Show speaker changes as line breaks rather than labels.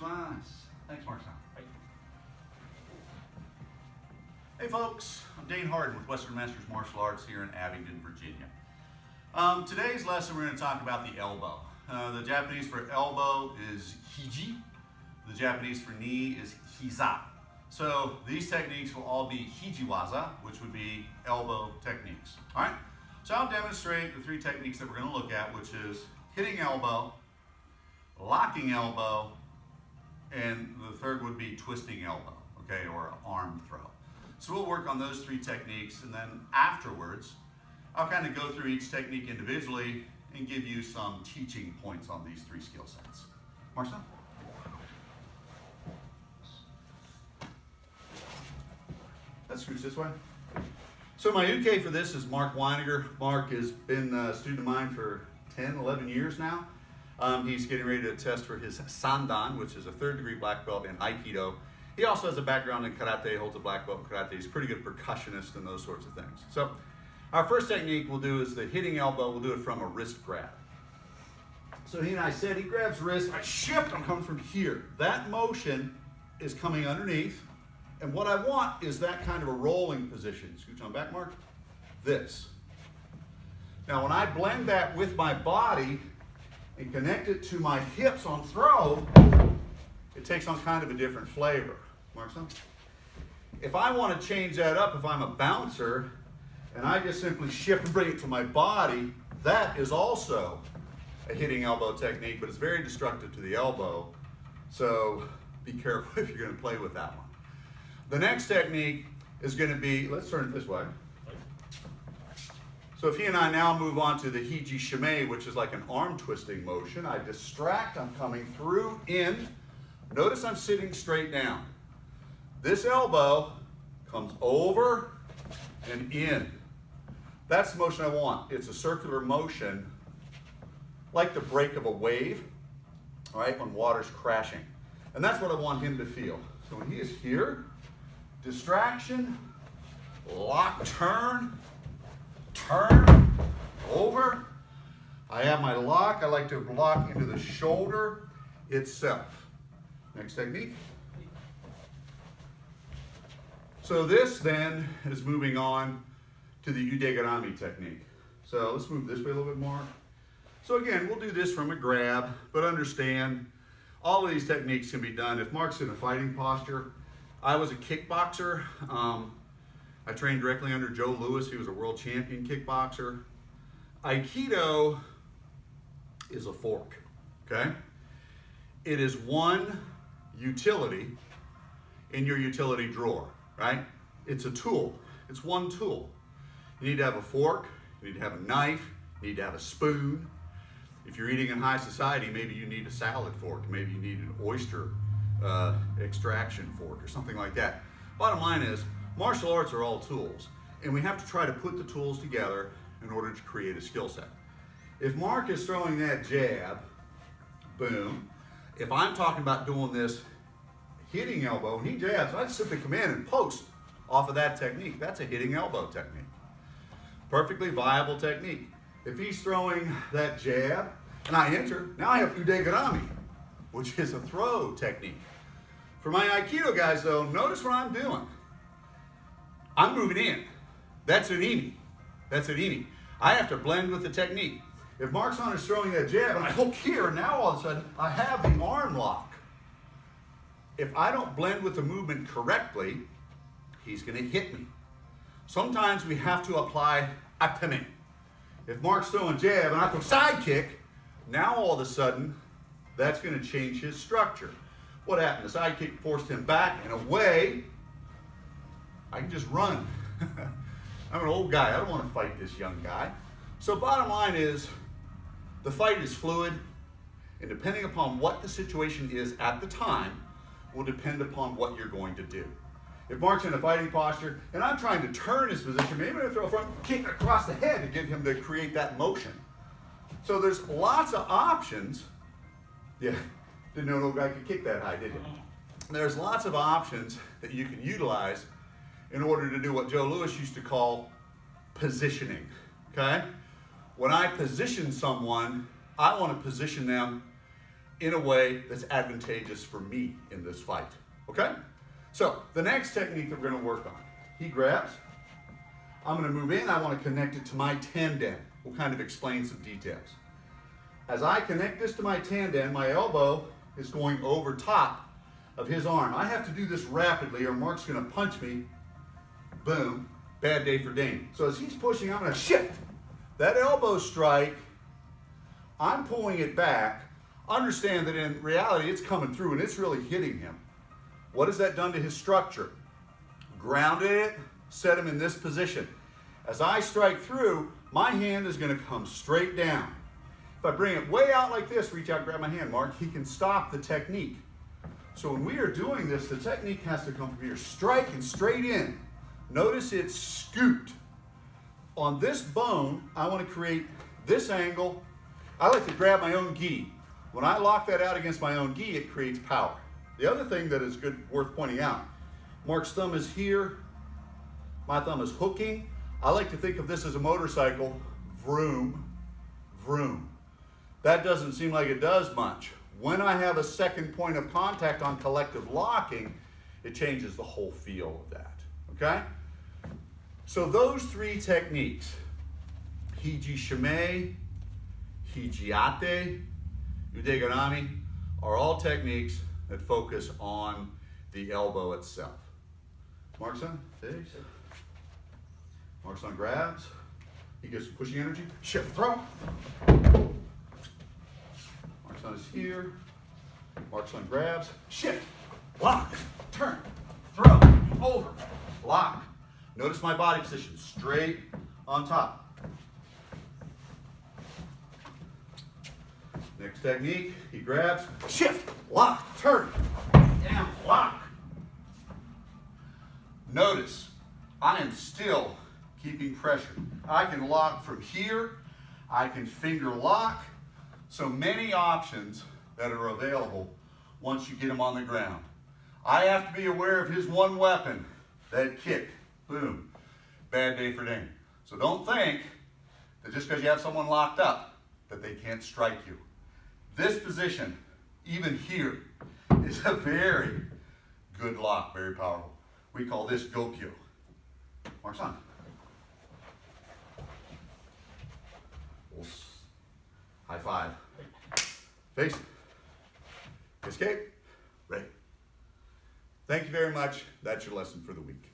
nice. Thanks, Mark. Hey folks, I'm Dane Harden with Western Masters Martial Arts here in Abingdon, Virginia. Today's lesson we're going to talk about the elbow. The Japanese for elbow is Hiji. The Japanese for knee is Hiza. So these techniques will all be Hiji-Waza, which would be elbow techniques. All right, so I'll demonstrate the three techniques that we're going to look at, which is hitting elbow, locking elbow, and the third would be twisting elbow, okay, or arm throw. So we'll work on those three techniques, and then afterwards, I'll kind of go through each technique individually and give you some teaching points on these three skill sets. Marcel? Let's switch this way. So my uke for this is Mark Weiniger. Mark has been a student of mine for 10, 11 years now. He's getting ready to test for his Sandan, which is a 3rd degree black belt in Aikido. He also has a background in karate, holds a black belt in karate. He's a pretty good percussionist and those sorts of things. So our first technique we'll do is the hitting elbow. We'll do it from a wrist grab. So he and I said, he grabs wrist, I shift, I'm coming from here. That motion is coming underneath, and what I want is that kind of a rolling position. Scooch on back, Mark. This. Now when I blend that with my body and connect it to my hips on throw, it takes on kind of a different flavor. Mark some? If I want to change that up, if I'm a bouncer, and I just simply shift and bring it to my body, that is also a hitting elbow technique, but it's very destructive to the elbow, so be careful if you're going to play with that one. The next technique is going to be, let's turn it this way. So if he and I now move on to the Hiji-Shime, which is like an arm twisting motion, I distract, I'm coming through, in. Notice I'm sitting straight down. This elbow comes over and in. That's the motion I want. It's a circular motion, like the break of a wave, all right, when water's crashing. And that's what I want him to feel. So when he is here, distraction, lock, turn, over. I have my lock. I like to block into the shoulder itself. Next technique. So this then is moving on to the udegarami technique. So let's move this way a little bit more. So again, we'll do this from a grab, but understand all of these techniques can be done. If Mark's in a fighting posture, I was a kickboxer. I trained directly under Joe Louis. He was a world champion kickboxer. Aikido is a fork, okay? It is one utility in your utility drawer, right? It's a tool. It's one tool. You need to have a fork, you need to have a knife, you need to have a spoon. If you're eating in high society, maybe you need a salad fork, maybe you need an oyster extraction fork or something like that. Bottom line is, martial arts are all tools, and we have to try to put the tools together in order to create a skill set. If Mark is throwing that jab, boom. If I'm talking about doing this hitting elbow, and he jabs, I just simply come in and post off of that technique. That's a hitting elbow technique. Perfectly viable technique. If he's throwing that jab, and I enter, now I have udegarami, which is a throw technique. For my Aikido guys though, notice what I'm doing. I'm moving in. That's an imi. That's an imi. I have to blend with the technique. If Mark's on is throwing that jab and I hook here, now all of a sudden I have the arm lock. If I don't blend with the movement correctly, he's going to hit me. Sometimes we have to apply atame. If Mark's throwing jab and I throw side kick, now all of a sudden that's going to change his structure. What happened? The side kick forced him back and away. I can just run. I'm an old guy. I don't want to fight this young guy. So bottom line is, the fight is fluid, and depending upon what the situation is at the time, will depend upon what you're going to do. If Mark's in a fighting posture, and I'm trying to turn his position, maybe I'm going to throw a front kick across the head to get him to create that motion. So there's lots of options. Yeah, didn't know no guy could kick that high, did you? There's lots of options that you can utilize in order to do what Joe Louis used to call positioning, okay? When I position someone, I want to position them in a way that's advantageous for me in this fight, okay? So the next technique that we're gonna work on, he grabs, I'm gonna move in, I wanna connect it to my tanden. We'll kind of explain some details. As I connect this to my tanden, my elbow is going over top of his arm. I have to do this rapidly or Mark's gonna punch me, boom, bad day for Dane. So as he's pushing, I'm gonna shift. That elbow strike, I'm pulling it back. Understand that in reality, it's coming through and it's really hitting him. What has that done to his structure? Grounded it, set him in this position. As I strike through, my hand is gonna come straight down. If I bring it way out like this, reach out, grab my hand, Mark, he can stop the technique. So when we are doing this, the technique has to come from here, strike and straight in. Notice it's scooped. On this bone, I wanna create this angle. I like to grab my own gi. When I lock that out against my own gi, it creates power. The other thing that is good, worth pointing out, Mark's thumb is here, my thumb is hooking. I like to think of this as a motorcycle, vroom, vroom. That doesn't seem like it does much. When I have a second point of contact on collective locking, it changes the whole feel of that, okay? So those three techniques, Hiji-Shime, Hiji-Ate, Udegarami, are all techniques that focus on the elbow itself. Mark's on, face. Mark's on grabs. He gives some pushing energy. Shift, throw. Mark's on is here. Mark's on grabs. Shift, lock, turn, throw, over, lock. Notice my body position, straight on top. Next technique, he grabs, shift, lock, turn, down, lock. Notice, I am still keeping pressure. I can lock from here, I can finger lock, so many options that are available once you get him on the ground. I have to be aware of his one weapon, that kick, boom, bad day for Dane. So don't think that just because you have someone locked up, that they can't strike you. This position, even here, is a very good lock, very powerful. We call this Gokyo. Mark's on. High five. Face. Escape. Ready. Thank you very much. That's your lesson for the week.